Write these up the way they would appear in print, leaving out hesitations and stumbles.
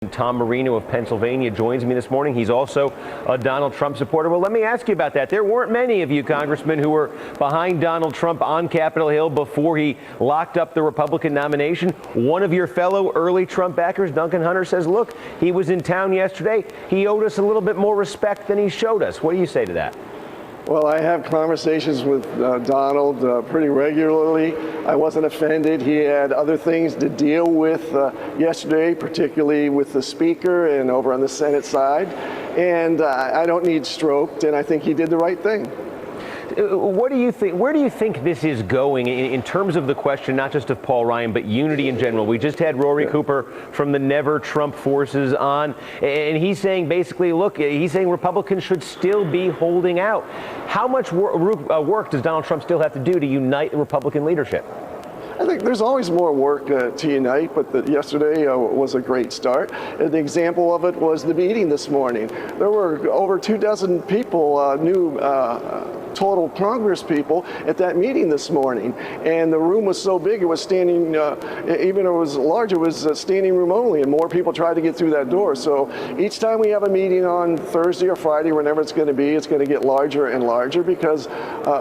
Tom Marino of Pennsylvania joins me this morning. He's also a Donald Trump supporter. Well, let me ask you about that. There weren't many of you, Congressman, who were behind Donald Trump on Capitol Hill before he locked up the Republican nomination. One of your fellow early Trump backers, Duncan Hunter, says, look, he was in town yesterday. He owed us a little bit more respect than he showed us. What do you say to that? Well, I have conversations with Donald pretty regularly. I wasn't offended. He had other things to deal with yesterday, particularly with the Speaker and over on the Senate side. And I don't need stroked, and I think he did the right thing. What do you think? Where do you think this is going in terms of the question, not just of Paul Ryan, but unity in general? We just had Rory Cooper from the Never Trump Forces on, and he's saying basically, look, he's saying Republicans should still be holding out. How much work does Donald Trump still have to do to unite the Republican leadership? I think there's always more work to unite, but yesterday was a great start. The example of it was the meeting this morning. There were over 24 people, new total Congress people at that meeting this morning. And the room was so big, it was standing, even though it was large, it was standing room only, and more people tried to get through that door. So each time we have a meeting on Thursday or Friday, whenever it's going to get larger and larger because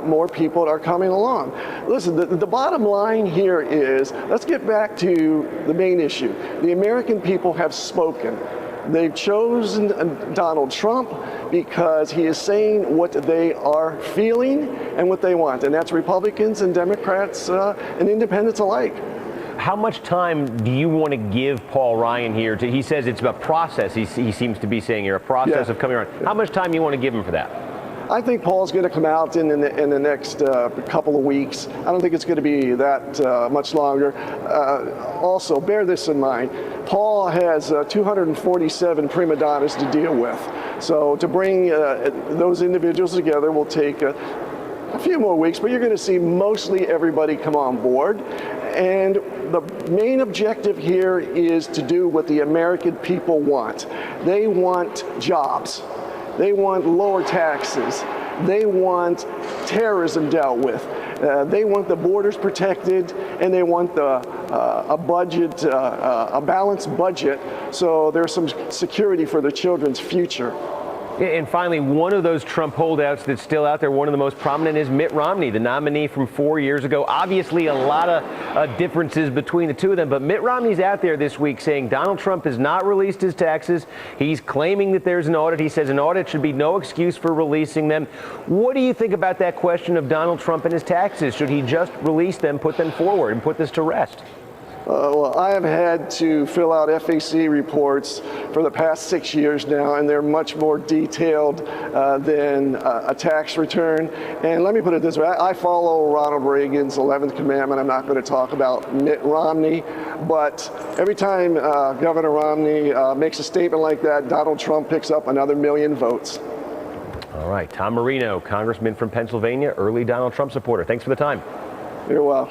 more people are coming along. Listen, the bottom line here is, let's get back to the main issue. The American people have spoken. They've chosen Donald Trump because he is saying what they are feeling and what they want, and that's Republicans and Democrats and independents alike. How much time do you want to give Paul Ryan here? He says it's a process, he seems to be saying here, a process of coming around. How much time do you want to give him for that? I think Paul's going to come out in the next couple of weeks. I don't think it's going to be that much longer. Also, bear this in mind. Paul has 247 prima donnas to deal with. So to bring those individuals together will take a few more weeks, but you're going to see mostly everybody come on board. And the main objective here is to do what the American people want. They want jobs. They want lower taxes. They want terrorism dealt with. They want the borders protected, and they want a budget, a balanced budget, so there's some security for their children's future. And finally, one of those Trump holdouts that's still out there, one of the most prominent, is Mitt Romney, the nominee from 4 years ago. Obviously, a lot of differences between the two of them, but Mitt Romney's out there this week saying Donald Trump has not released his taxes. He's claiming that there's an audit. He says an audit should be no excuse for releasing them. What do you think about that question of Donald Trump and his taxes? Should he just release them, put them forward, and put this to rest? Well, I have had to fill out FAC reports for the past 6 years now, and they're much more detailed than a tax return. And let me put it this way, I follow Ronald Reagan's 11th commandment. I'm not going to talk about Mitt Romney, but every time Governor Romney makes a statement like that, Donald Trump picks up another 1 million votes. All right, Tom Marino, Congressman from Pennsylvania, early Donald Trump supporter. Thanks for the time. You're welcome.